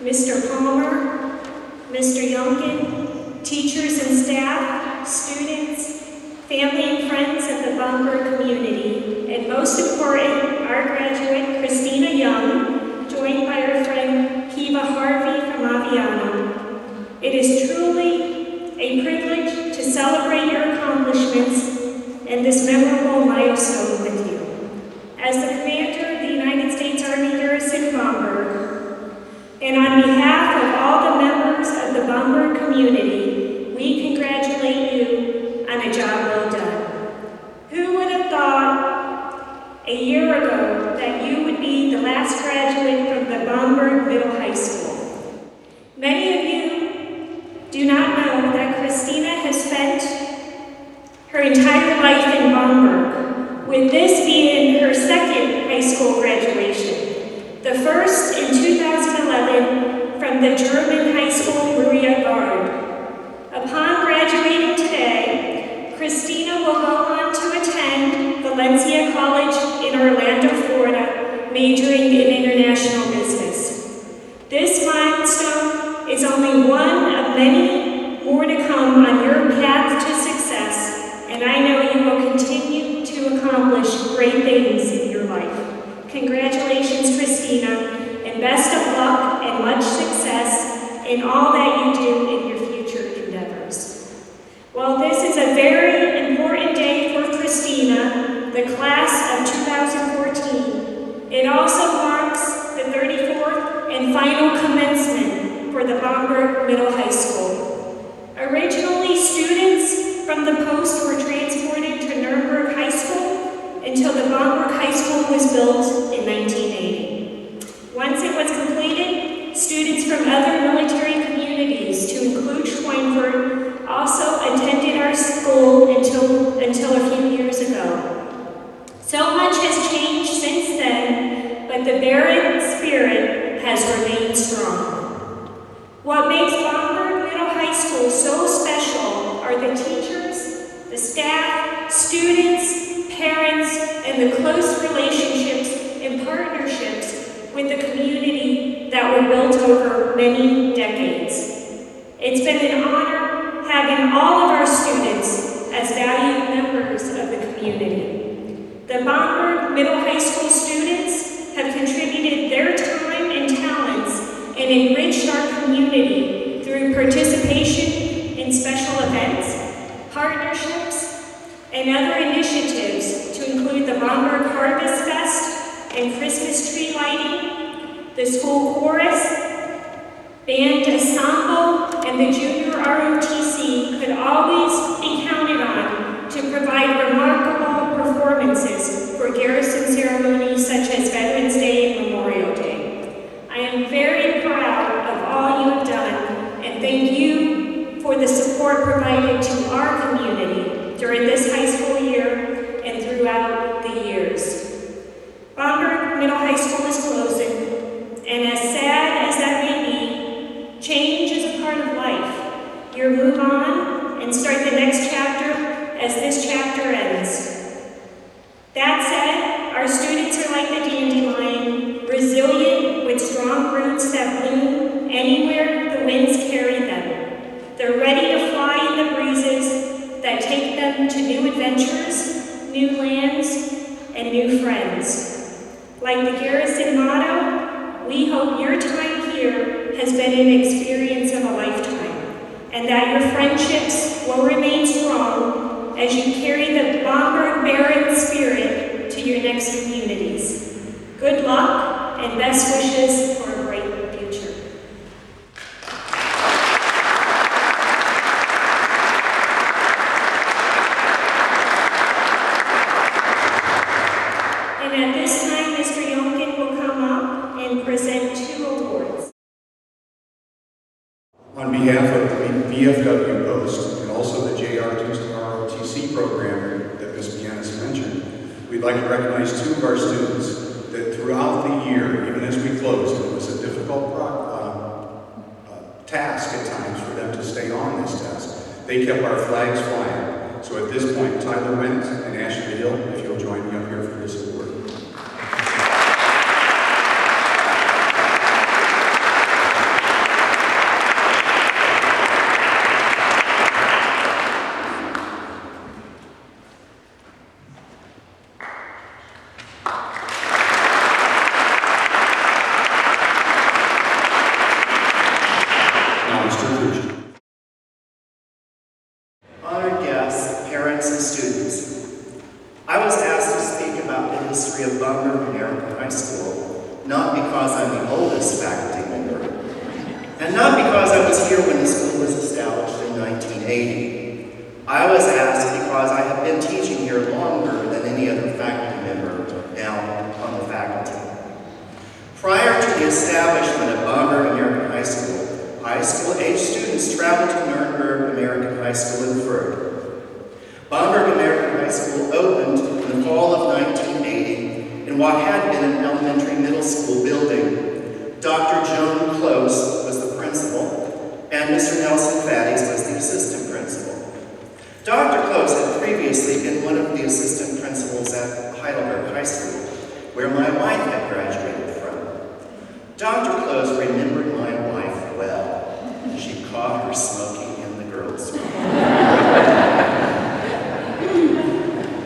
Mr. Palmer, Mr. Youngkin, teachers and staff, students, family and friends of the Bamberg community, and most important, our graduate, Christina Young, joined by her friend, Kiva Harvey from Aviano. It is truly a privilege to celebrate your accomplishments and this memorable milestone with you. As the commander of the United States Army Garrison Bamberg, and on behalf of all the members of the Bamberg community, we congratulate you on a job well done. Who would have thought a year ago that you would be the last graduate from the Bamberg Middle High School? Many of you do not know that Christina has spent her entire life in Bamberg, with this being her second high school graduation. The first in 2011 from the German high school Maria Gard. Upon graduating today, Christina will go on to attend Valencia College in Orlando, Florida, majoring in international business. This milestone is only one of many more to come on your path to success, and I know you will continue to accomplish great things in your life. Congratulations, Christina, and best of luck and much success in all that you do in your future endeavors. While this is a very important day for Christina, the class of 2014, it also marks the 34th and final commencement for the Bamberg Middle High School. Originally, students from the post were transported to Nuremberg High School until the Bamberg High School was built in 1980. Once it was completed, students from other military communities, to include Schweinfurt, also attended our school until a few years ago. So much has changed since then, but the Baron spirit has remained strong. What makes Bamberg Middle High School so special are the teachers, the staff, students, parents, and the close relationships and partnerships with the community that were built over many decades. It's been an honor having all of our students as valued members of the community. The Bamberg Middle High School students have contributed their time and talents and enriched our community through participation in special events, partnerships, and other initiatives to include the Bamberg Harvest Fest and Christmas tree lighting, the school chorus, band ensemble, and the junior ROTC could always be counted on to provide remarkable performances for garrison ceremonies such as Veterans Day and Memorial Day. I am very proud of all you have done, and thank you for the support provided to our community during this high school year and throughout the years. Bamberg Middle High School is closing, and as sad as that may be, change is a part of life. You move on and start the next chapter as this chapter ends. That said, our students are like the dandelion, resilient with strong roots that bloom anywhere the winds carry them. They're ready to fly in the breezes that take them to new adventures, new lands, and new friends. Like the Garrison motto, we hope your time here has been an experience of a lifetime, and that your friendships will remain strong as you carry the Bamberg Baron spirit to your next communities. Good luck and best wishes for a great future. And at this time, Mr. Youngkin will come up and present 2 awards. On behalf of the VFW Post and also the JROTC program that Ms. Bianis mentioned, we'd like to recognize 2 of our students that throughout the year, even as we closed, it was a difficult task at times for them to stay on this test. They kept our flags flying. So at this point, Tyler Went and Ashley Hill, if you'll join me up here for this award. history of Bamberg American High School, not because I'm the oldest faculty member, and not because I was here when the school was established in 1980. I was asked because I have been teaching here longer than any other faculty member now on the faculty. Prior to the establishment of Bamberg American High school-age students traveled to Nuremberg American High School in Fürth. Bamberg American High School opened in the fall of 1980 in what had been an elementary middle school building. Dr. Joan Close was the principal, and Mr. Nelson Fatties was the assistant principal. Dr. Close had previously been one of the assistant principals at Heidelberg High School, where my wife had graduated from. Dr. Close remembered my wife well. She caught her smoking in the girls' room.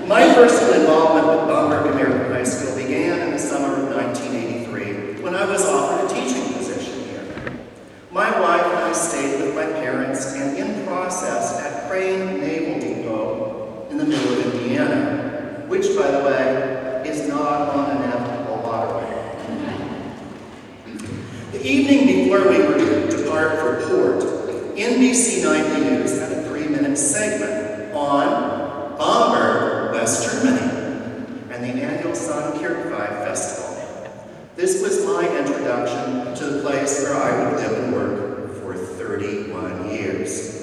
My personal involvement with Bamberg American High School began in the summer of 1983 when I was offered a teaching position here. My wife and I stayed with my parents and in process at Crane Naval Depot in the middle of Indiana, which, by the way, is not on a navigable waterway. The evening before we were to depart for port, NBC Nightly News had a 3-minute segment on Bamberg, West Germany, and the annual Sonnenkirchweih Festival. This was my introduction to the place where I would live and work for 31 years.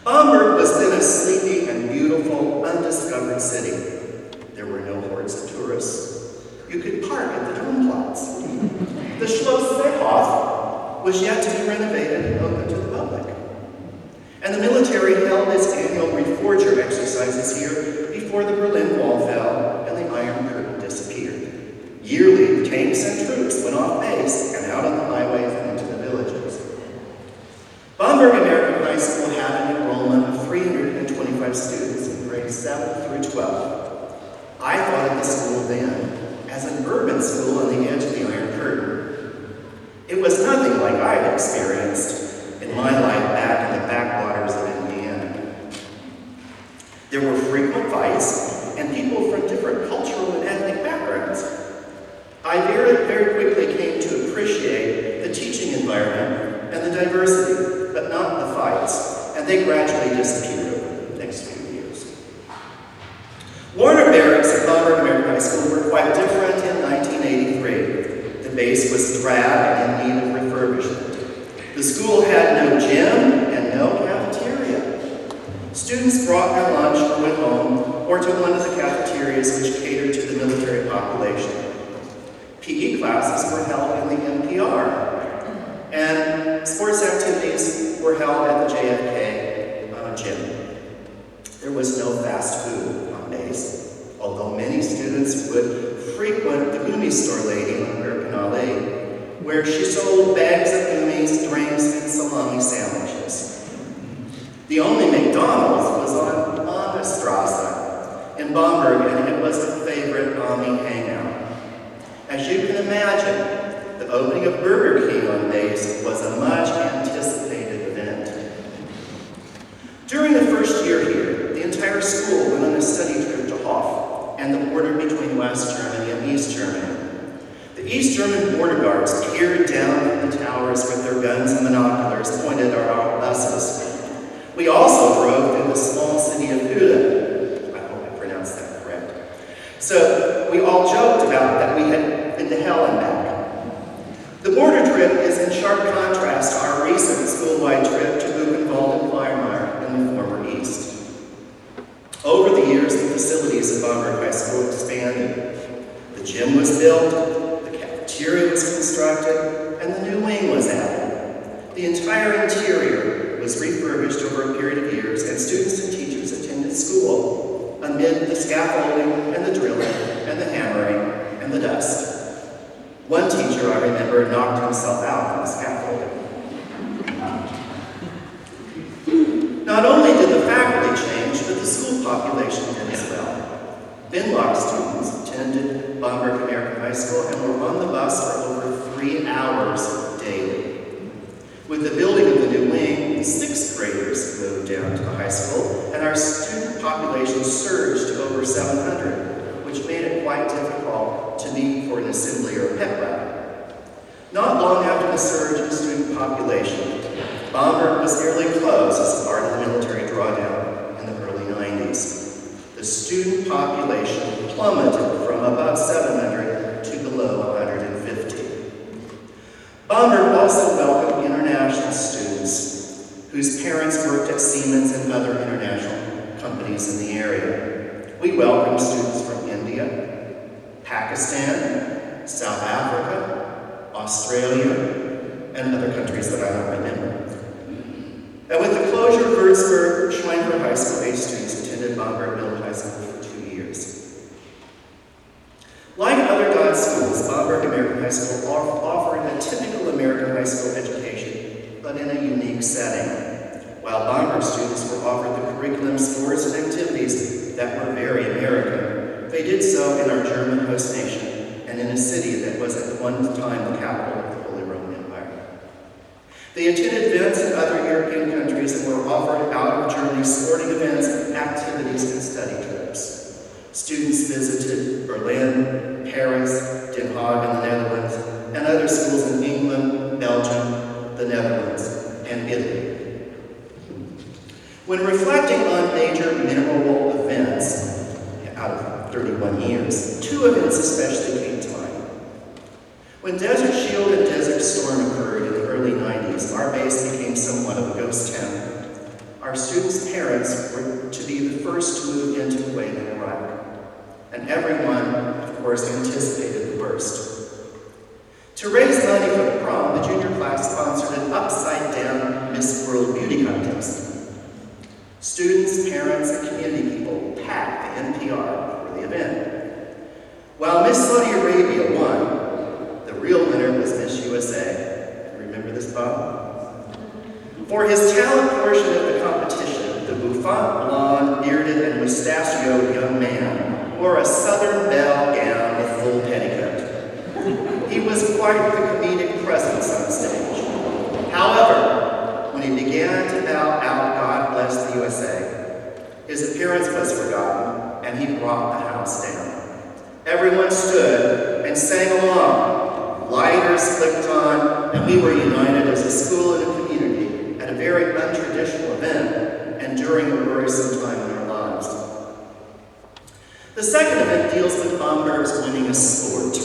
Bamberg was then a sleepy and beautiful, undiscovered city. There were no hordes of tourists. You could park at the Domplatz. The Schloss Seehof was yet to be renovated and open to the public. And the military held its annual reforger exercises here before the Berlin Wall fell and the Iron Curtain disappeared. Yearly, tanks and troops went off base and out on the highways and into the villages. Bamberg American High School had an enrollment of 325 students in grades 7 through 12. I thought of the school then as an urban school on the edge of the Iron Curtain. It was nothing like I'd experienced in my life back in the backwaters of Indiana. There were frequent fights and people from different cultural and ethnic backgrounds. I very quickly came to appreciate the teaching environment and the diversity, but not the fights, and they gradually disappeared over the next few years. Warner Barracks and Bamberg American High School were quite different in 1983. The base was drab and in need of refurbishment. The school had no gym and no cafeteria. Students brought their lunch or went home or to one of the cafeterias which catered to the military population. PE classes were held in the NPR, and sports activities were held at the JFK gym. There was no fast food on base, although many students would frequent the Gummi store lady on American Alley, where she sold bags of gummies, drinks, and salami sandwiches. The only McDonald's was on Anna Strasse in Bamberg, and it was a favorite Ami hangout. As you can imagine, the opening of Burger King on base was a much anticipated event. During the first year here, the entire school went on a study trip to Hof and the border between West Germany and East Germany. The East German border guards peered down from the towers with their guns and binoculars pointed at our buses. We also drove through the small city of Hülle. I hope I pronounced that correct. So we all joked about that we had been to hell and back. The border trip is in sharp contrast to our recent school-wide trip to Buchenwald and Weimar in the former East. Over the years, the facilities at Bamberg High School expanded. The gym was built, the cafeteria was constructed, and the new wing was added. The entire interior was refurbished over a period of years, and students and teachers attended school amid the scaffolding and the drilling and the hammering and the dust. One teacher, I remember, knocked himself out on the scaffolding. Not only did the faculty change, but the school population did as well. Binlock students attended Bamberg American High School and were on the bus for over 3 hours daily. With the building of the new wing, 6th graders moved down to the high school, and our student population surged to over 700, which made it quite difficult to meet for an assembly or a pep rally. Not long after the surge in student population, Bamberg was nearly closed as part of the military drawdown in the early 90s. The student population plummeted from above 700 to below 150. Bamberg also welcomed international students whose parents worked at Siemens and other international companies in the area. We welcomed students from India, Pakistan, South Africa, Australia, and other countries that I don't remember. And with the closure of Würzburg, Schweinfurt High School-age students attended Bamberg Middle High School for 2 years. Like other God schools, Bamberg American High School offered a typical American high school education, but in a unique setting. While Bamberg students were offered the curriculum, sports, and activities that were very American, they did so in our German host nation and in a city that was at one time the capital of the Holy Roman Empire. They attended events in other European countries and were offered out-of-journey sporting events, activities, and study trips. Students visited Berlin, Paris, Den Haag in the Netherlands, and other schools in England, Belgium, the Netherlands, and Italy. When reflecting on major memorable events out of 31 years, 2 events especially came to mind. When Desert Shield and Desert Storm occurred in the early 90s, our base became somewhat of a ghost town. Our students' parents were to be the first to move into Kuwait and Iraq, and everyone, of course, anticipated the worst. To raise money for the prom, the junior class sponsored an upside-down Miss World beauty contest. Students, parents, and community people packed the NPR for the event. While Miss Saudi Arabia won, the real winner was Miss USA. Remember this, Bob? For his talent portion of the competition, the bouffant, blonde, bearded, and mustachioed young man wore a Southern belle gown with full petticoat. He was quite the comedic presence on stage. However, when he began to bow out "God Bless the USA," his appearance was forgotten, and he brought the house down. Everyone stood and sang along. Lighters clicked on, and we were united as a school and a community at a very untraditional event and during a worrisome time in our lives. The second event deals with Bamberg's winning a sport.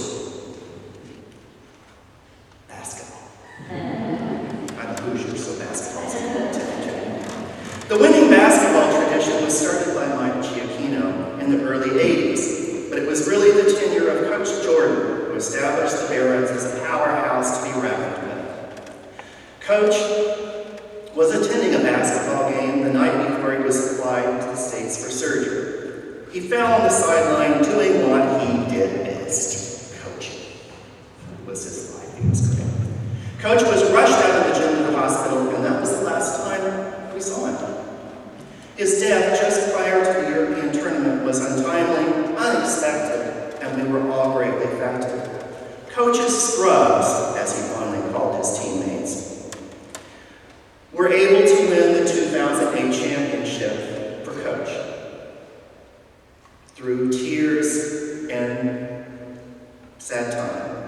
Basketball. I'm a Hoosier, so basketball's important. The winning basketball tradition was started by Mike Giacchino in the early 80s, but it was really the tenure of Coach Jordan who established the Barons as a powerhouse to be reckoned with. Coach was attending a basketball game the night before he was flying to the States for surgery. He fell on the sideline doing what he did best, coaching. It was his life, he was great. Coach was rushed out of the gym to the hospital, and that was the last time we saw him. His death just prior to the European tournament was untimely, unexpected, and we were all greatly affected. Coach's scrubs, as he fondly called his teammates, were able to win the 2008 championship for Coach through tears and sad time.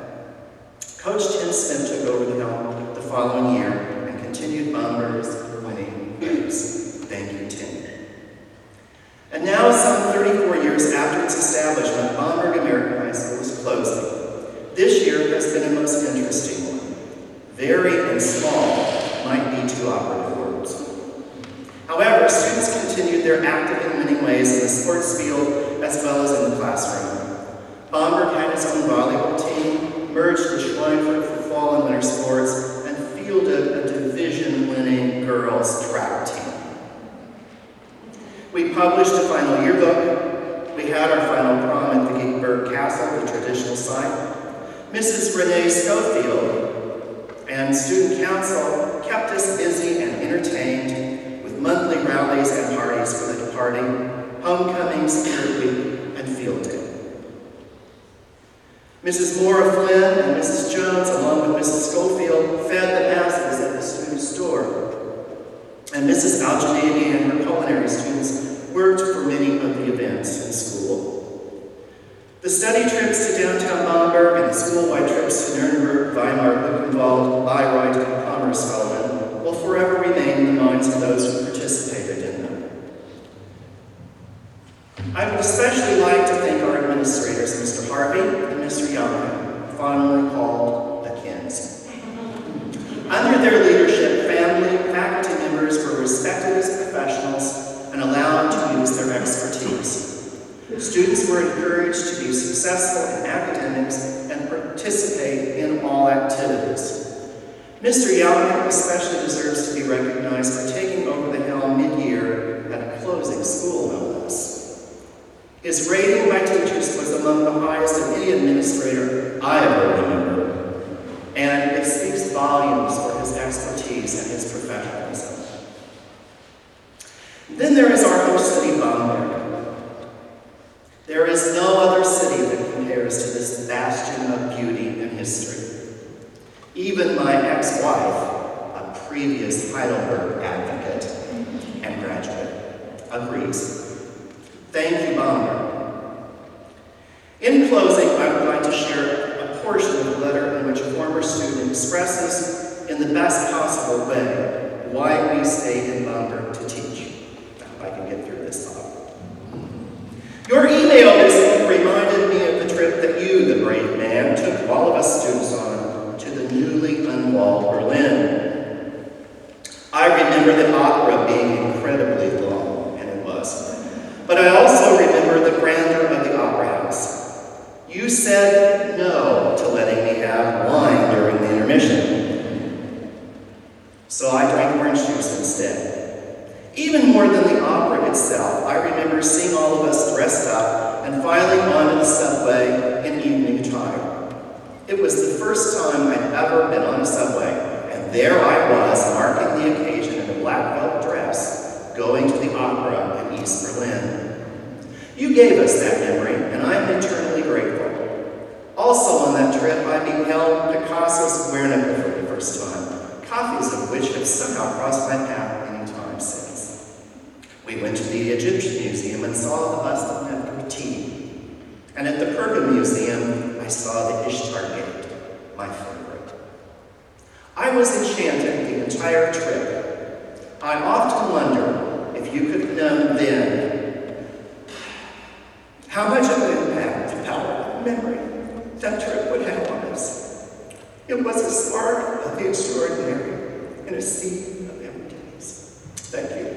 Coach Tim Smith took over the helm the following year and continued Bamberg's winning ways. Thank you, Tim. And now, some 34 years after its establishment, Bamberg American High School is closing. This year has been a most interesting one. Very and small might be 2 operative words. However, students continued their active and winning ways in the sports field as well as in the classroom. Bamberg had its own volleyball team, merged with Schweinfurt for fall and winter sports, and fielded a division-winning girls track team. We published a final yearbook. We had our final prom at the Geekberg Castle, the traditional site. Mrs. Renee Schofield and student council kept us busy and entertained with monthly rallies and parties for the departing, homecoming, spirit week, and field day. Mrs. Maura Flynn and Mrs. Jones, along with Mrs. Schofield, fed the masses at the student store. And Mrs. Al-Janabi and her culinary students worked for many of the events in school. The study trips to downtown Bamberg and the school-wide trips to Nuremberg, Weimar, Buchenwald, Bayreuth, and Kammerspellen will forever remain in the minds of those who participated in them. I would especially like to thank our administrators, Mr. Harvey and Mr. Young, fondly called the Kins. Under their leadership, faculty members were respected as professionals and allowed to use their expertise. Students were encouraged to be successful in academics and participate in all activities. Mr. Young especially deserves to be recognized for taking over the helm mid-year at a closing school illness. His rating by teachers was among the highest of any administrator I ever remember, and it speaks volumes for his expertise and his professionalism. Then there is our host city, Bamberg. There is no other city that compares to this bastion of beauty and history. Even my ex-wife, a previous Heidelberg advocate and graduate, agrees. Thank you, Bamberg. In closing, I would like to share a portion of the letter in which a former student expresses in the best possible way why we stayed in Bamberg to teach. I hope I can get through this thought. Your email recently reminded me of the trip that you, the brave man, took all of us students on to the newly unwalled Berlin. I remember the opera being incredibly long, and it was. But I also remember the grandeur of the opera house. You said no to letting me have wine during the intermission. So I drank orange juice instead. Even more than the opera itself, I remember seeing all of us dressed up and filing onto the subway in evening attire. It was the first time I'd ever been on a subway, and there I was, marking the occasion in a black velvet dress, going to the opera in East Berlin. You gave us that memory, and I am eternally grateful. Also on that trip, I beheld Picasso's Guernica for the first time, copies of which have somehow crossed my path many times since. We went to the Egyptian Museum and saw the bust of Nefertiti. And at the Perga Museum, I saw the Ishtar Gate, my favorite. I was enchanted the entire trip. I often wonder if you could have known then how much of an impact the power of memory that trip would have on us. It was a spark of the extraordinary and a seed of every days. Thank you.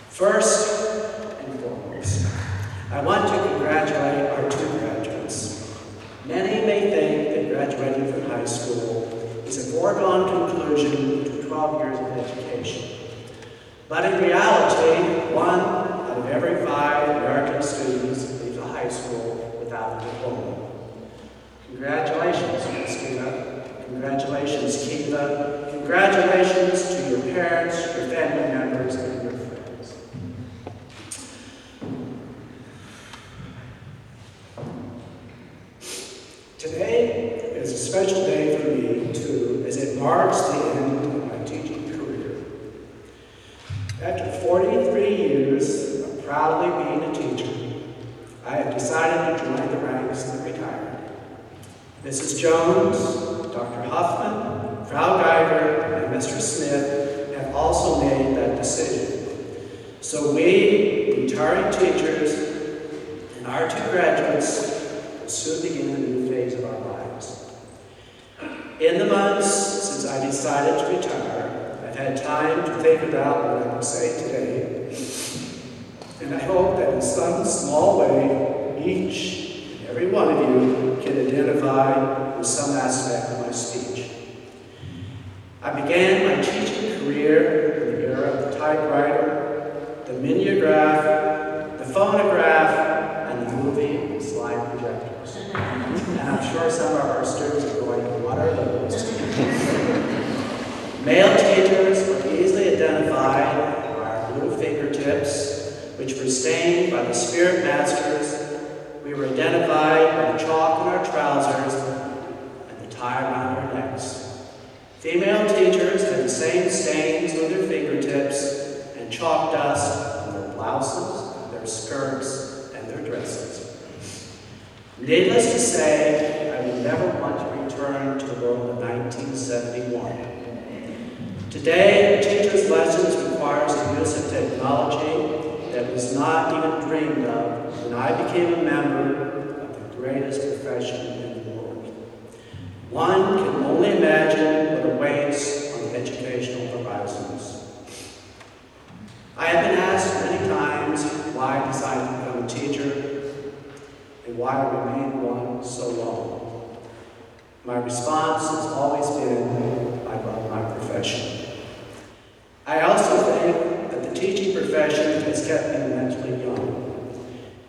First and foremost, I want to congratulate our two graduates. Many may think that graduating from high school is a foregone conclusion to 12 years of education. But in reality, 1 out of every 5 American students leaves a high school without a diploma. Congratulations, Christina. Congratulations, Kiva. Congratulations to your parents, your family members, and your friends. Today is a special day for me, too, as it marks the end of my teaching career. After 43 years of proudly being a teacher, I have decided to join the ranks of the retired. Mrs. Jones, Dr. Huffman, Frau Geiger, and Mr. Smith have also made that decision. So we, retiring teachers, and our two graduates will soon begin a new phase of our lives. In the months since I decided to retire, I've had time to think about what I would say today. And I hope that in some small way, each and every one of you can identify with some aspect some of our students are going, what are those? Male teachers were easily identified by our blue fingertips, which were stained by the spirit masters. We were identified by the chalk in our trousers and the tie around our necks. Female teachers had the same stains on their fingertips and chalk dust on their blouses, their skirts, and their dresses. Needless to say, I would never want to return to the world of 1971. Today, a teacher's lessons requires the use of technology that was not even dreamed of when I became a member of the greatest profession in the world. One can only imagine what awaits on the educational horizons. I have been asked many times why I decided to become a teacher and why I remained one so long. My response has always been, I love my profession. I also think that the teaching profession has kept me mentally young.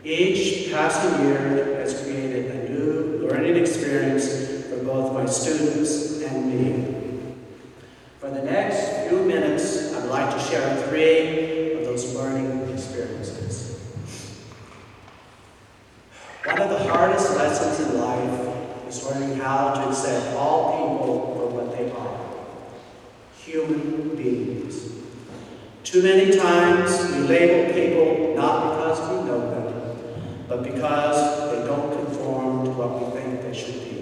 Each passing year has created a new learning experience for both my students and me. For the next few minutes, I'd like to share 3 of those learning experiences. One of the hardest lessons in life is learning how to accept all people for what they are, human beings. Too many times we label people not because we know them, but because they don't conform to what we think they should be.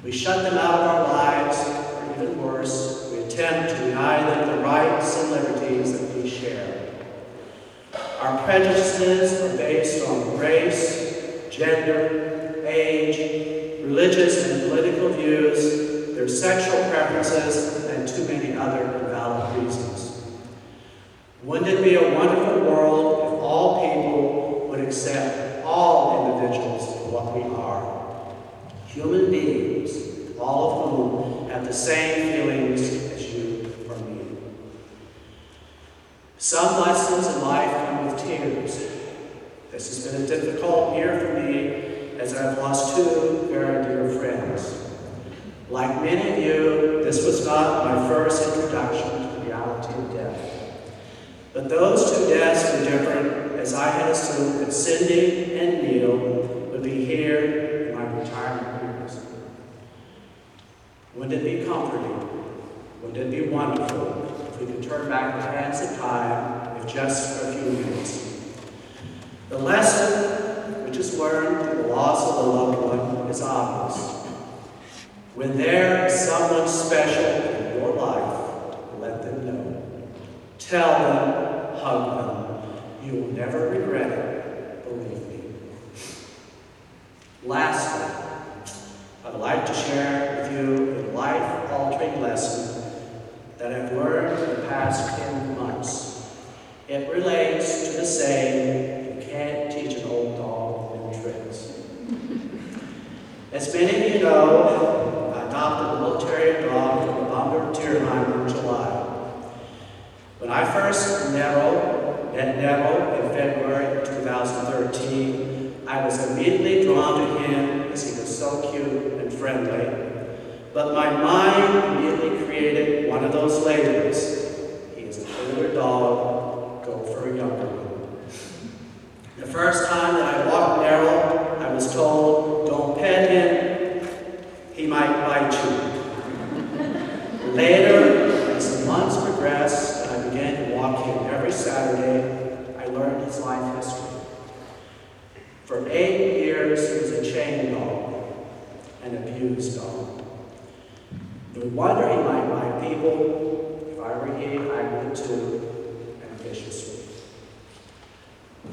We shut them out of our lives, or even worse, we attempt to deny them the rights and liberties that we share. Our prejudices are based on race, gender, age, religious and political views, their sexual preferences, and too many other invalid reasons. Wouldn't it be a wonderful world if all people would accept all individuals for what we are? Human beings, all of whom have the same feelings as you or me. Some lessons in life come with tears. This has been a difficult year for me as I've lost 2 very dear friends. Like many of you, this was not my first introduction to the reality of death. But those 2 deaths were different, as I had assumed that Cindy and Neil would be here in my retirement years. Wouldn't it be comforting? Wouldn't it be wonderful if we could turn back the hands of time, if just for a few minutes? The lesson, which is learned through the loss of a loved one, is obvious. When there is someone special in your life, let them know. Tell them, hug them. You will never regret it, believe me. Lastly, I'd like to share with you a life-altering lesson that I've learned in the past 10 months. It relates to the saying, you can't teach an old dog new tricks. As many of you know, I adopted a military dog from the Bamberg in July. When I first met Neville in February of 2013, I was immediately drawn to him as he was so cute and friendly. But my mind immediately created one of those labels. He is an older dog, go for a younger one. The first time that I walked Daryl, I was told, don't pet him, he might bite you. Later, as the months progressed and I began to walk him every Saturday, I learned his life history. For 8 years, he was a chain dog, an abused dog. No wonder he might bite people. If I were he, I would too, and viciously.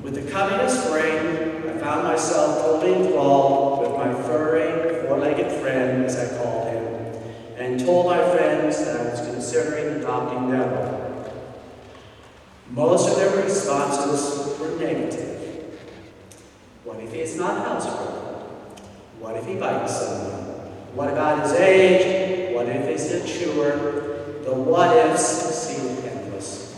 With the coming of spring, I found myself totally enthralled with my furry, 4-legged friend, as I called him, and told my friends that I was considering adopting Neville. Most of their responses were negative. What if he's not housebroken? What if he bites someone? What about his age? What if he's a chewer? The what-ifs seemed endless.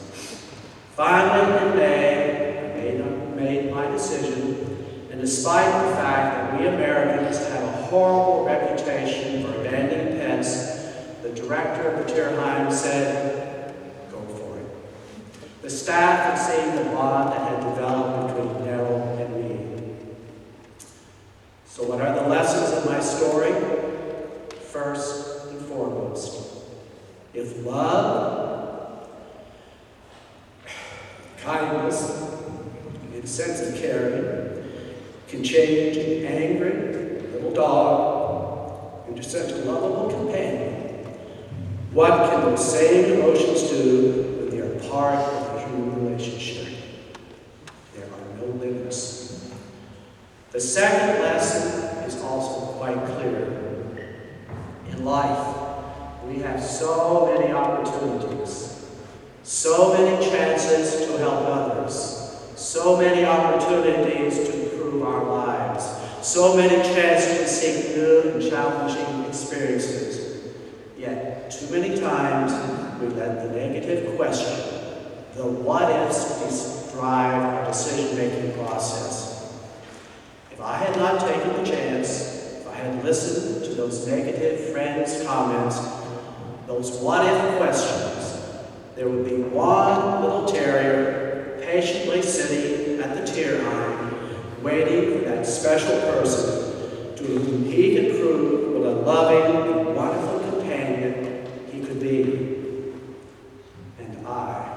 Finally, in May, I made my decision, and despite the fact that we Americans have a horrible reputation for abandoning pets, the director of the Tierheim said, "Go for it." The staff had seen the bond that had developed between Daryl and me. So what are the lessons of my story? First and foremost, if love, kindness, and sense of caring can change an angry little dog into such a lovable companion, what can those same emotions do when they are part of a human relationship? There are no limits. The second lesson is also quite clear. In life, we have so many opportunities, so many chances to help others, so many opportunities to improve our lives, so many chances to seek new and challenging experiences. Yet, too many times, we let the negative question, the what-ifs, drive our decision-making process. If I had not taken the chance, if I had listened to those negative friends' comments, those what-if questions, there would be one little terrier patiently sitting at the Tierheim, waiting for that special person to whom he could prove what a loving and wonderful companion he could be. And I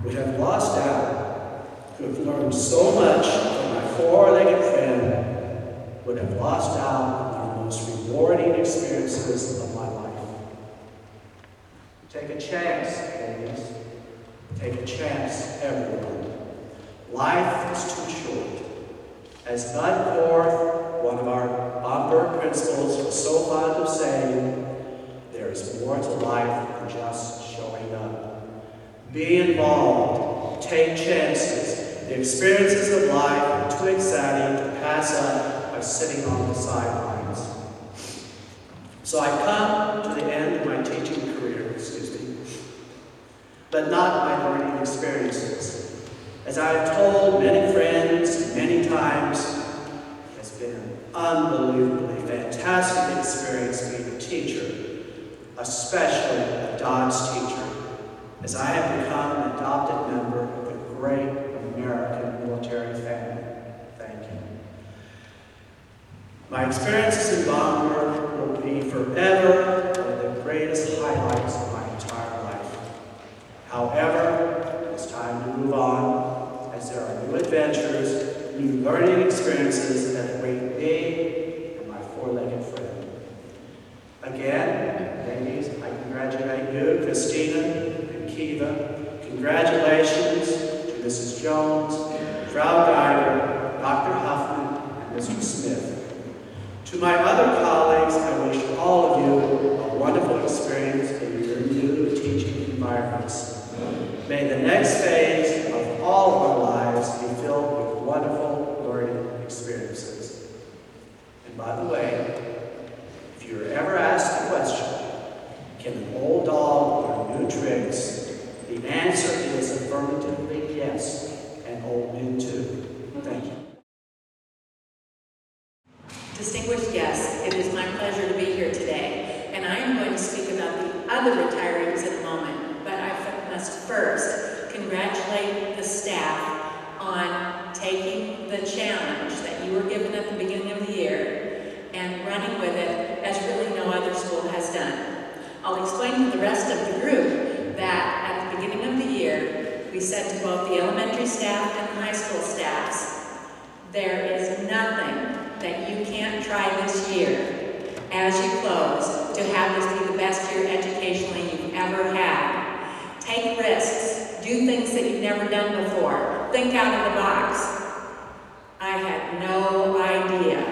would have lost out, could have learned so much from my four-legged friend, would have lost out on the most rewarding experiences of my life. Take a chance, ladies. Take a chance, everyone. Life is too short. As Bud Korth, one of our Bamberg principals, was so fond of saying, there is more to life than just showing up. Be involved. Take chances. The experiences of life are too exciting to pass up by sitting on the sidelines. So I come to the end of my teaching career, but not my learning experiences. As I have told many friends many times, it has been an unbelievably fantastic experience being a teacher, especially a Dodge teacher, as I have become an adopted member of the great American military family. Thank you. My experiences in Bamberg will be forever one of the greatest highlights of my entire life. However, it's time to move on, as there are new adventures, new learning experiences that await me and my four-legged friend. Again, ladies, I congratulate you, Christina and Kiva. Congratulations to Mrs. Jones, Frau Geiger, Dr. Huffman, and Mr. Smith. To my other colleagues, I wish all of you a wonderful experience in your new teaching environments. May the next phase of all of our lives be filled with wonderful learning experiences. And by the way, if you're ever asked the question, can an old dog learn new tricks? The answer is affirmatively yes, and old men too. Thank you. Distinguished guests, it is my pleasure to be here today, and I am going to speak about the other retirees in a moment, but I must first congratulate the staff on taking the challenge that you were given at the beginning of the year and running with it as really no other school has done. I'll explain to the rest of the group that at the beginning of the year, we said to both the elementary staff and the high school staffs, there is nothing that you can't try this year as you close to have this be the best year educationally you've ever had. Take risks, do things that you've never done before, think out of the box. I had no idea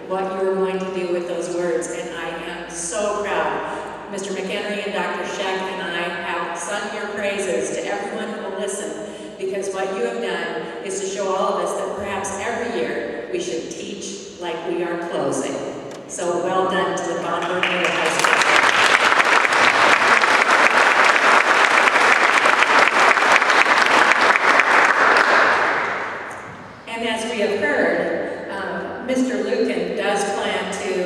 what you were going to do with those words, and I am so proud. Mr. McHenry and Dr. Scheck and I have sung your praises to everyone who will listen, because what you have done is to show all of us that perhaps every year we should teach like we are closing. So well done to the Bamberg Middle High School. And as we have heard, Mr. Lucan does plan to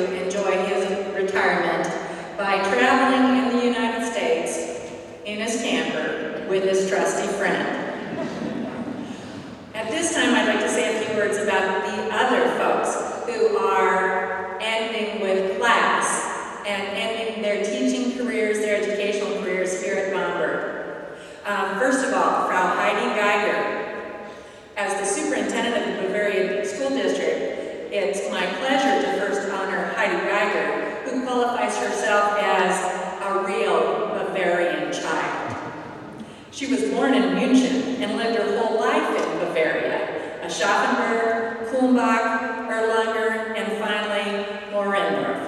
She was born in München and lived her whole life in Bavaria, Aschaffenburg, Kulmbach, Erlanger, and finally, Morendorf.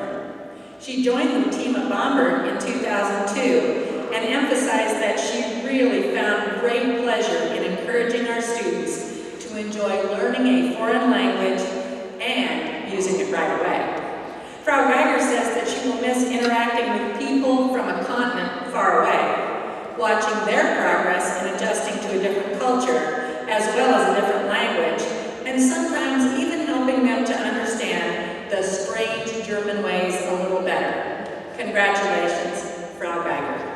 She joined the team at Bamberg in 2002 and emphasized that she really found great pleasure in encouraging our students to enjoy learning a foreign language and using it right away. Frau Geiger says that she will miss interacting with people from a continent far away, watching their progress and adjusting to a different culture, as well as a different language, and sometimes even helping them to understand the strange German ways a little better. Congratulations, Frau Geiger.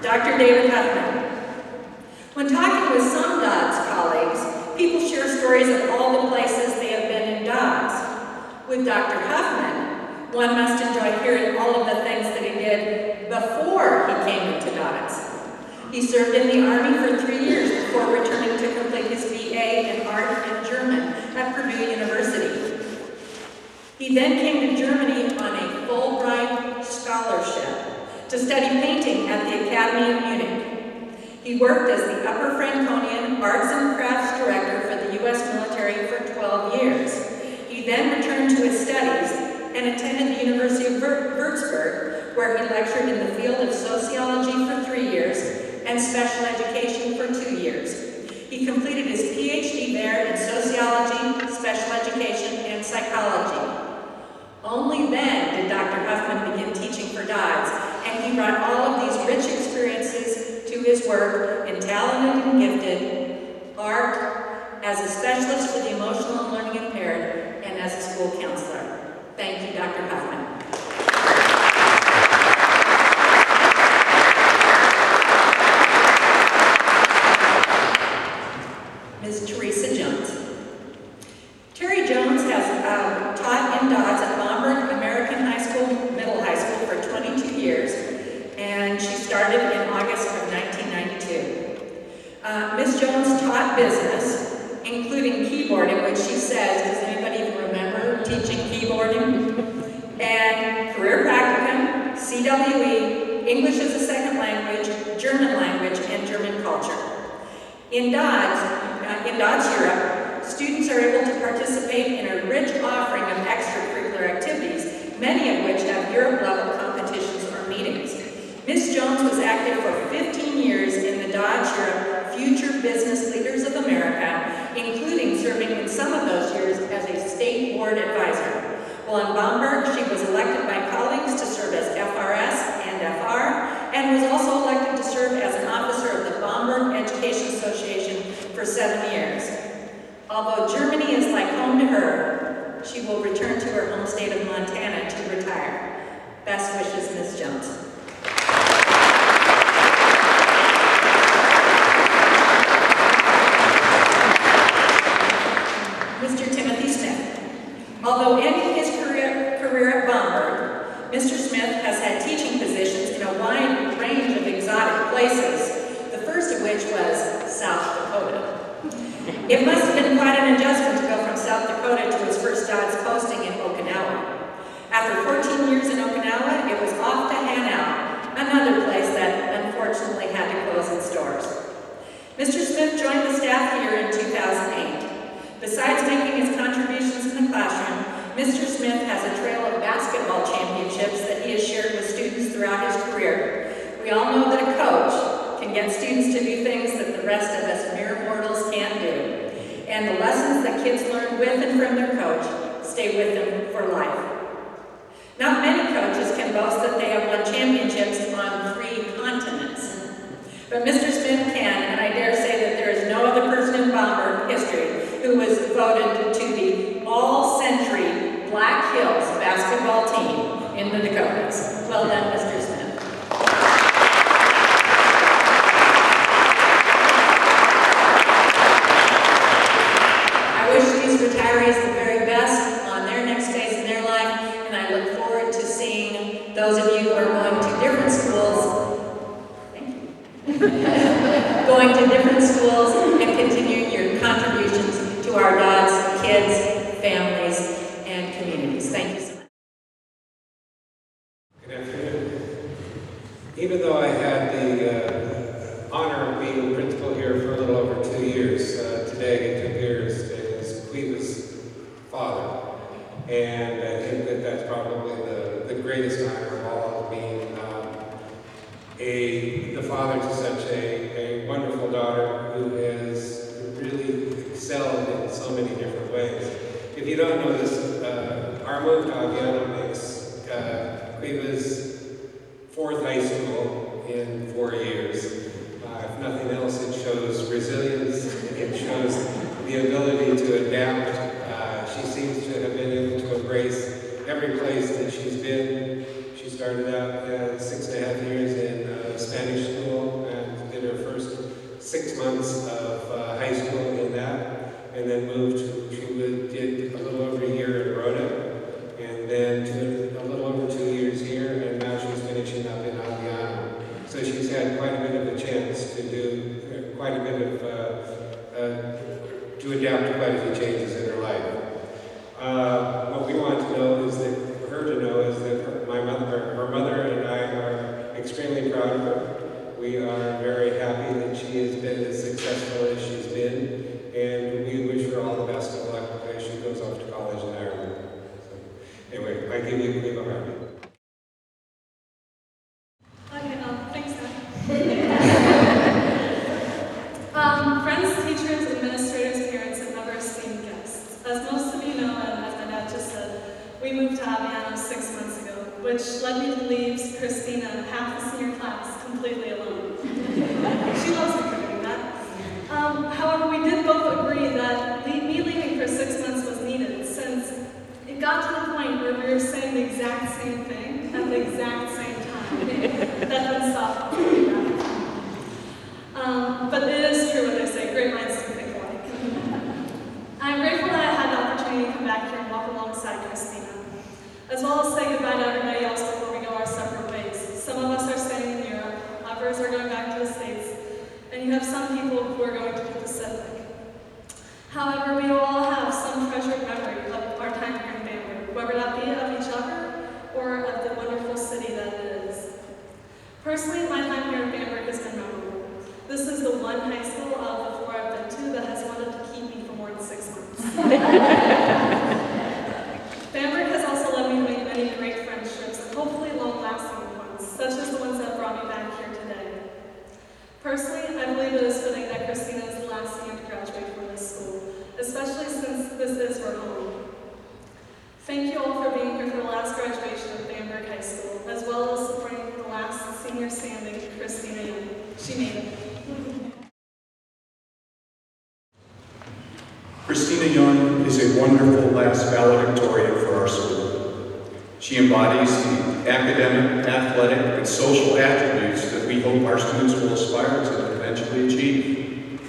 Dr. David Huffman. When talking with some Dodds colleagues, people share stories of all the places they have been in Dodds. With Dr. Huffman, one must enjoy hearing all of the things that he did before he came into Dodds. He served in the Army for 3 years before returning to complete his BA in Art and German at Purdue University. He then came to Germany on a Fulbright scholarship to study painting at the Academy of Munich. He worked as the Upper Franconian Arts and Crafts Director for the U.S. military for 12 years. He then returned to his studies and attended the University of Würzburg, where he lectured in the field of sociology for 3 years and special education for 2 years. He completed his PhD there in sociology, special education, and psychology. Only then did Dr. Huffman begin teaching for Dodds, and he brought all of these rich experiences to his work in talented and gifted art, as a specialist for the emotional and learning impaired, and as a school counselor. Thank you, Dr. Huffman. Ms. Teresa Jones. Terry Jones has taught in Dodds at Bamberg American Middle High School for 22 years, and she started in August of 1992. Ms. Jones taught business, including keyboarding, which she says, does anybody even remember teaching keyboarding? And career practicum, CWE, English as a second language, German language, and German culture. In Dodds, Europe, students are able to participate in a rich offering of extracurricular activities, many of which have Europe-level competitions or meetings. Ms. Jones was active for 15 years in the Dodge Europe Future Business Leaders of America, including serving in some of those years as a state board advisor. While in Bamberg, she was elected by colleagues to serve as FRS and FR, and was also elected to serve as an officer of the Bamberg Education Association for 7 years. Although Germany is like home to her, she will return to her home state of Montana to retire. Best wishes, Ms. Jones. Mr. Timothy Smith. Although ending his career at Bamberg, Mr. Smith has had teaching positions in a wide range of exotic places, the first of which was South Dakota. It must have been quite an adjustment to go from South Dakota to his first Dodds posting in Okinawa. After 14 years in Okinawa, it was off to Hanau, another place that unfortunately had to close its doors. Mr. Smith joined the staff here in 2008. Besides making his contributions in the classroom, Mr. Smith has a trail of basketball championships that he has shared with students throughout his career. We all know that a coach can get students to do things that the rest of us mere mortals can't do. And the lessons that kids learn with and from their coach stay with them for life. Not many coaches can boast that they have won championships on 3 continents. But Mr. Smith can, and I dare say that there is no other person in Bamberg history who was voted to the all-century Black Hills basketball team in the Dakotas. Well done, Mr. Smith. I wish these retirees the very best on their next phase in their life, and I look forward to seeing those of you who are going to different schools. Thank you. Going to different schools and continuing your contributions to our Dodds kids families, and communities. Thank you so much. Good afternoon. Even though I had the honor of being principal here for a little over 2 years, today it took years as Quiva's father. And I think that that's probably the greatest honor of all, being the father to such a wonderful daughter who has really excelled in so many different ways. If you don't know this, our move to Aviano makes Quiva's 4th high school in 4 years. If nothing else, it shows resilience. It shows the ability to adapt. She seems to have been able to embrace every place that she's been. She started out 6.5 years in Spanish school and did her first 6 months of high school in that, and then moved to, did a little over a year in Rhoda, and then a little over 2 years here, and now she's finishing up in Aviano. So she's had quite a bit of a chance to do quite a bit of, to adapt to quite a few changes in her life. What we want to know is that, for her to know, is that her mother and I are extremely proud of her. We are very happy that she has been as successful as she's been, and we wish her all the best of luck as she goes off to college in Ireland. So, anyway, I give you a big round. Okay, thanks, friends, teachers, administrators, parents, and other esteemed guests. As most of you know, and as my dad just said, we moved to Aviano 6 months ago, which led me to leave Christina, half the senior class, completely alone. She loves me for doing that. However, we did both agree that me leaving for 6 months was needed, since it got to the point where we were saying the exact same thing at the exact same time. That doesn't stop. But it is true what they say, great minds do think alike. I'm grateful that I had the opportunity to come back here and walk alongside Christina, as well as say goodbye to everybody else before we go our separate ways. Some of us are staying in Europe, others are going back to the States, and you have some people who are going to the Pacific. However, we will all have some treasured memory of our time here in Bamberg, whether that be of each other or of the wonderful city that it is. Personally, my time here in Bamberg has been memorable. This is the one high school out of the 4 I've been to that has wanted to keep me for more than 6 months. Bamberg has also led me to make many great friendships, and hopefully long-lasting ones, such as the ones that brought me back here today. Personally, I believe it is fitting that Christina is the last senior to graduate from this school, especially since this is her home. Thank you all for being here for the last graduation of Bamberg High School, as well as supporting the last senior standing, Christina Young. She made it. Christina Young is a wonderful last valedictorian for our school. She embodies the academic, athletic, and social attributes that we hope our students will aspire to eventually achieve.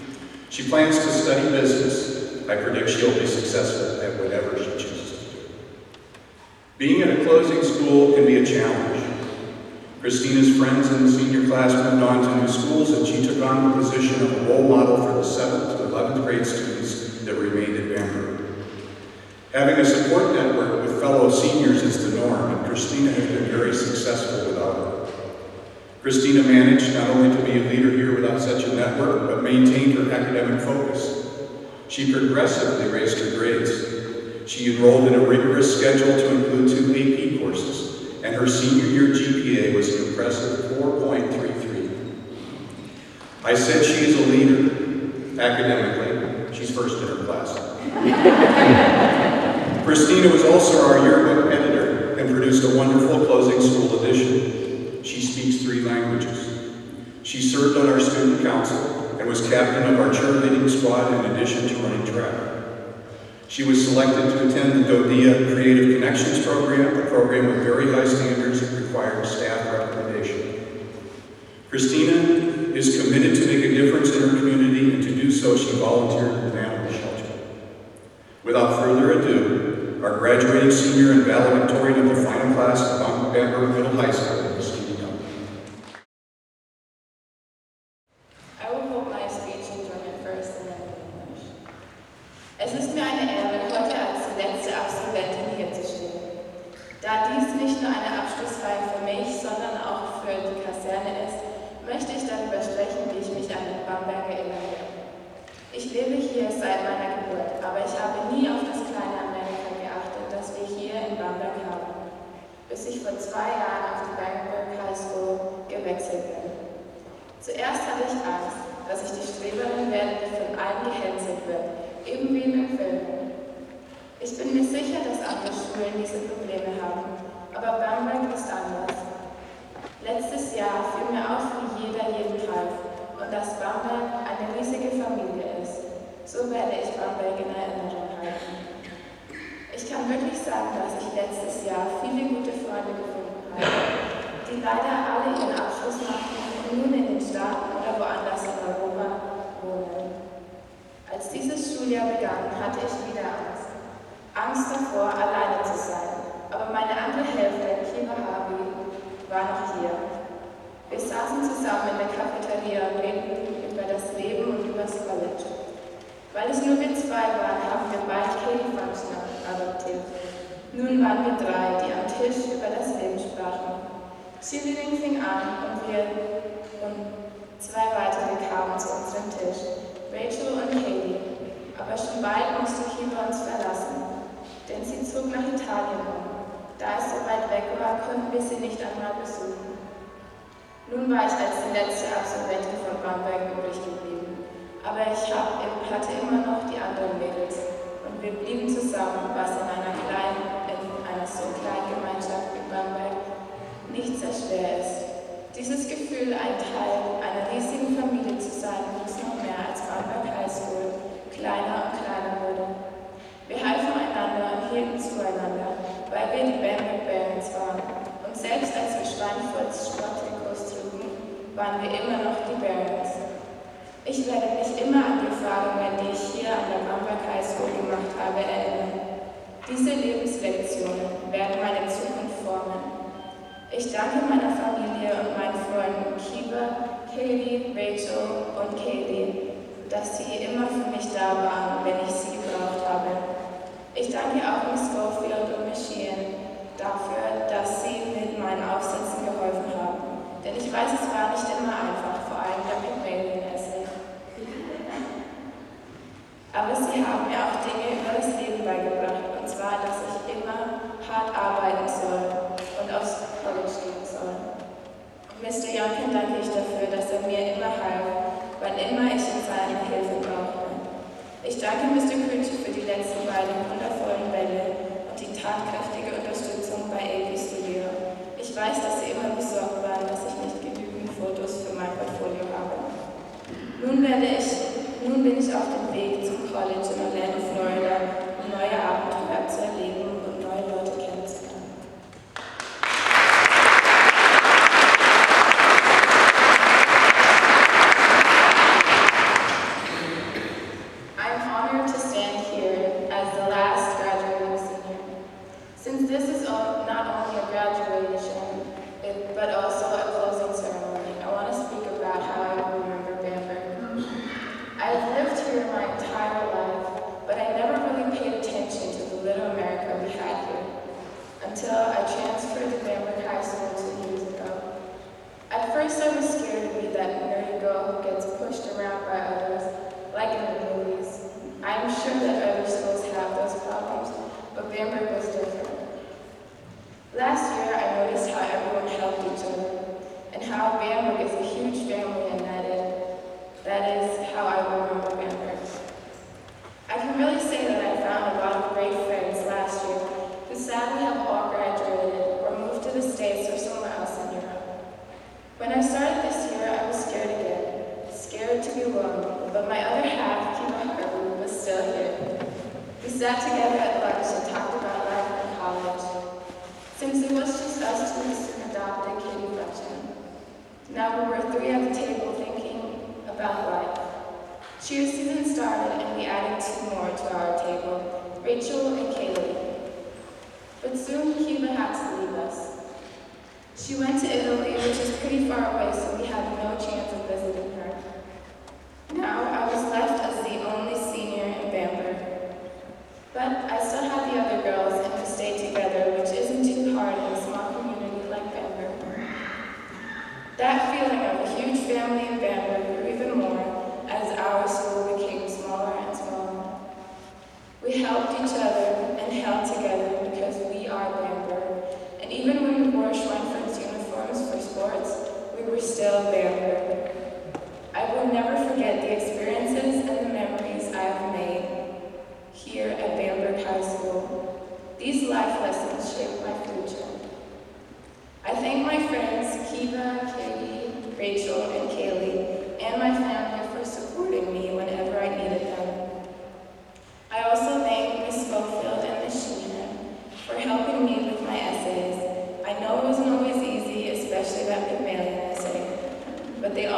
She plans to study business. I predict she'll be successful at whatever she chooses to do. Being at a closing school can be a challenge. Christina's friends in the senior class moved on to new schools, and she took on the position of a role model for the 7th to 11th grade students that remained at Bamberg. Having a support network with fellow seniors is the norm, and Christina has been very successful without it. Christina managed not only to be a leader here without such a network, but maintained her academic focus. She progressively raised her grades. She enrolled in a rigorous schedule to include 2 AP courses, and her senior year GPA was an impressive 4.33. I said she is a leader. Academically, she's first in her class. Christina was also our yearbook editor and produced a wonderful closing school edition. She speaks 3 languages. She served on our student council and was captain of our cheerleading squad in addition to running track. She was selected to attend the DODEA Creative Connections program, a program with very high standards that required staff recommendation. Christina is committed to make a difference in her community, and to do so, she volunteered at an animal shelter. Without further ado, our graduating senior and valedictorian of the final class of Bamberg Middle High School, Christina Young. I will hold my speech in German first and then in English. Es ist mir eine Ehre, heute als die letzte Absolventin hier zu stehen. Da dies nicht nur eine Abschlussfeier für mich, sondern auch für die Kaserne ist, möchte ich darüber sprechen, wie ich mich an Bamberg erinnere. Ich lebe hier seit meiner Geburt, aber ich habe nie auf das kleine Amerika geachtet, das wir hier in Bamberg haben, bis ich vor 2 Jahren auf die Bamberg High School gewechselt bin. Zuerst hatte ich Angst, dass ich die Streberin werde, die von allen gehänselt wird, eben wie in den Filmen. Ich bin mir sicher, dass andere Schulen diese Probleme haben, aber Bamberg ist anders. Letztes Jahr fiel mir auf, wie jeder jeden half und dass Bamberg eine riesige Familie ist. So werde ich Bamberg in Erinnerung halten. Ich kann wirklich sagen, dass ich letztes Jahr viele gute Freunde gefunden habe, die leider alle ihren Abschluss machten und nun in den Staaten oder woanders in Europa wohnen. Als dieses Schuljahr begann, hatte ich wieder Angst. Angst davor, alleine zu sein. Aber meine andere Hälfte, Kiva Harvey, war noch hier. Wir saßen zusammen in der Cafeteria und redeten über das Leben und über das College. Weil es nur wir 2 waren, haben wir bald Katie Function adoptiert. Nun waren wir 3, die am Tisch über das Leben sprachen. Cheerleading fing an und 2 weitere kamen zu unserem Tisch, Rachel und Katie. Aber schon bald musste Kiva uns verlassen, denn sie zog nach Italien um. Da es so weit weg war, konnten wir sie nicht einmal besuchen. Nun war ich als die letzte Absolventin von Bamberg übrig geblieben, aber ich hatte immer noch die anderen Mädels und wir blieben zusammen, was in einer so kleinen Gemeinschaft wie Bamberg nicht sehr schwer ist. Dieses Gefühl, ein Teil einer riesigen Familie zu sein, wuchs noch mehr als Bamberg High School kleiner und kleiner wurde. Wir halfen einander und hielten zueinander, weil wir die Bamberg Barons waren. Und selbst als wir Schweinfurts Sporttrikots trugen, waren wir immer noch die Barons. Ich werde mich immer an die Erfahrungen, die ich hier an der Bamberg High School gemacht habe, erinnern. Diese Lebenslektionen werden meine Zukunft formen. Ich danke meiner Familie und meinen Freunden Kiva, Katie, Rachel und Kaylee, dass sie immer für mich da waren, wenn ich sie gebraucht habe. Ich danke auch Miss Schofield und Miss Sheehan dafür, dass sie mit meinen Aufsätzen geholfen haben. Denn ich weiß, es war nicht immer einfach, vor allem der Pygmalion-Essay. Aber sie haben mir auch Dinge über das Leben beigebracht, und zwar, dass ich immer hart arbeiten soll und aufs College gehen soll. Mr. Youngkin danke ich dafür, dass er mir immer half, wann immer ich in seine Hilfe brauchte. Ich danke Mr. Küche für die letzten beiden wundervollen Bälle und die tatkräftige Unterstützung bei AP Studio. Ich weiß, dass Sie immer besorgt waren, dass ich nicht genügend Fotos für mein Portfolio habe. Nun bin ich auf dem Weg zum College in Orlando, Florida, um neue Abenteuer zu erleben und neue Leute kennenzulernen. I'm honored to stand here as the last graduating senior. Since this is not only a graduation, but also a closing ceremony, I want to speak about how I remember Bamberg. I've lived here my entire life, but I never really paid attention to the little America we had here, until I transferred to Bamberg High School 2 years ago. At first I was scared to be that nerdy girl who gets pushed around by others, like in the movies. I'm sure that other schools have those problems, but Bamberg was different. Last year I noticed how everyone helped each other, and how Bamberg is a huge family, and that is how I remember Bamberg. I can really say that I found a lot of great friends last year who sadly have all graduated or moved to the States or somewhere else in Europe. When I started this year, I was scared again, scared to be alone, but my other half, Kiva Harvey, was still here. We sat together at lunch and talked about life in college. Since it was just us two, we soon adopted Katie Function. Now we were 3 at the table thinking about life. Cheer season started and we added 2 more to our table, Rachel and Kaylee. But soon Kiva had to leave us. She went to Italy, which is pretty far away, so we had no chance of visiting her. Now I was left as the only senior in Bamberg. But I still had the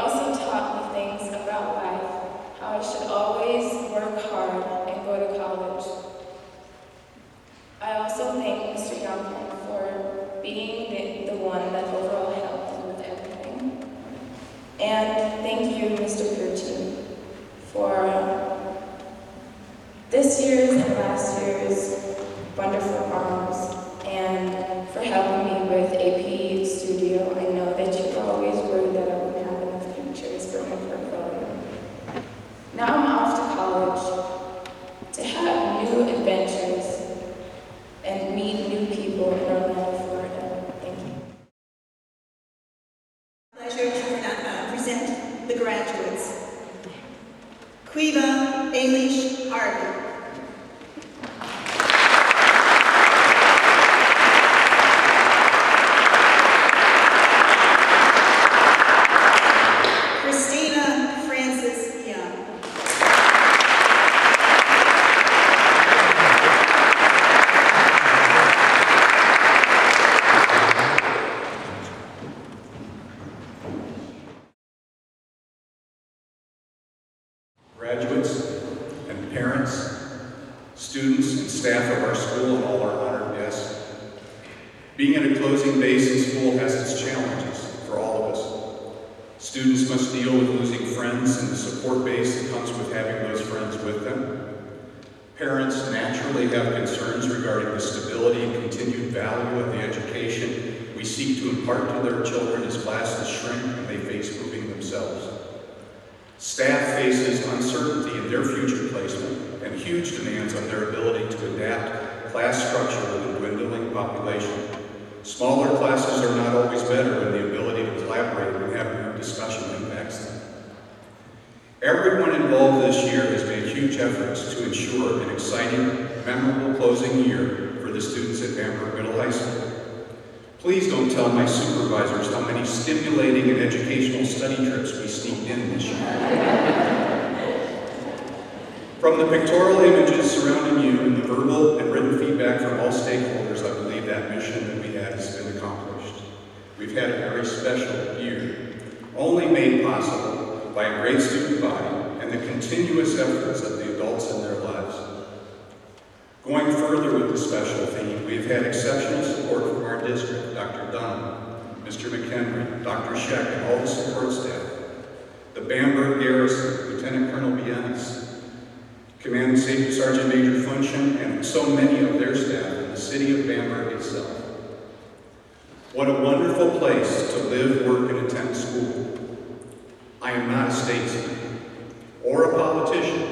also taught me things about life, how I should always work hard and go to college. I also thank Mr. Youngman for being the one that overall helped me with everything. And thank you, Mr. Purchin, for this year's and last year's wonderful honors, and for helping me with AP Studio. I know that you were always worried that I wouldn't have enough pictures for my portfolio. Now I'm off to college to have new adventures and meet new people in Orlando, Florida. Thank you. Pleasure to present the graduates. Quiva Ailish Harvey. Christina Francis Young. Graduates and parents, students and staff of our school, and all our honored guests. Being at a closing base in school has its challenges for all of us. Students must deal with losing friends and the support base that comes with having those friends with them. Parents naturally have concerns regarding the stability and continued value of the education we seek to impart to their children as classes shrink and they face moving themselves. Staff faces uncertainty in their future placement and huge demands on their ability to adapt class structure with a dwindling population. Smaller classes are not always better, and the ability to collaborate and have group discussion impacts them. Everyone involved this year has made huge efforts to ensure an exciting, memorable closing year for the students at Bamberg Middle High School. Please don't tell my supervisors how many stimulating and educational study trips we sneaked in this year. From the pictorial images surrounding you and the verbal and written feedback from all stakeholders, I believe that mission that we had has been accomplished. We've had a very special year, only made possible by a great student body and the continuous efforts of the adults in their lives. Going further with the special theme, we've had exceptional support from our district, Dr. Dunham, Mr. McHenry, Dr. Scheck, and all the support staff, the Bamberg Garrison, Lieutenant Colonel Bienis, Commanding Sergeant Major Function, and so many of their staff in the city of Bamberg itself. What a wonderful place to live, work, and attend school. I am not a statesman or a politician,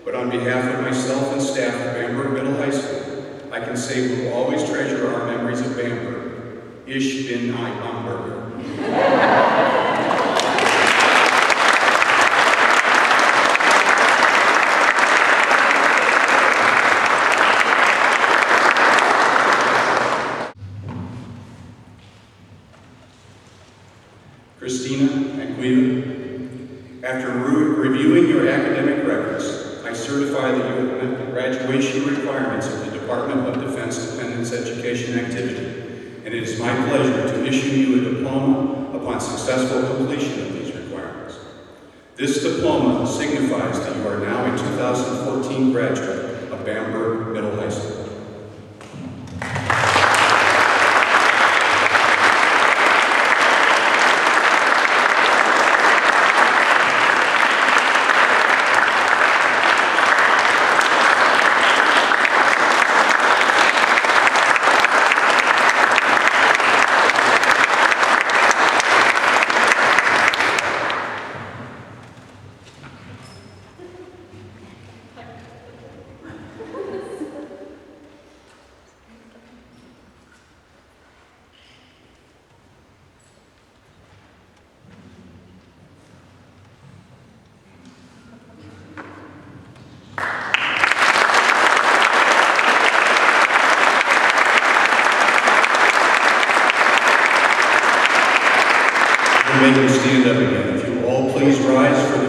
but on behalf of myself and staff at Bamberg Middle High School, I can say we will always treasure our memories of Bamberg. Ich bin ein Bamberger. Christina and Guido, after reviewing your academic records, I certify that you have met the graduation requirements of the Department of Defense Dependents Education Activity, and it is my pleasure to issue you a diploma upon successful completion of these requirements. This diploma signifies that you are now a 2014 graduate of Bamberg Middle High School. Make you stand up again. If you all please rise for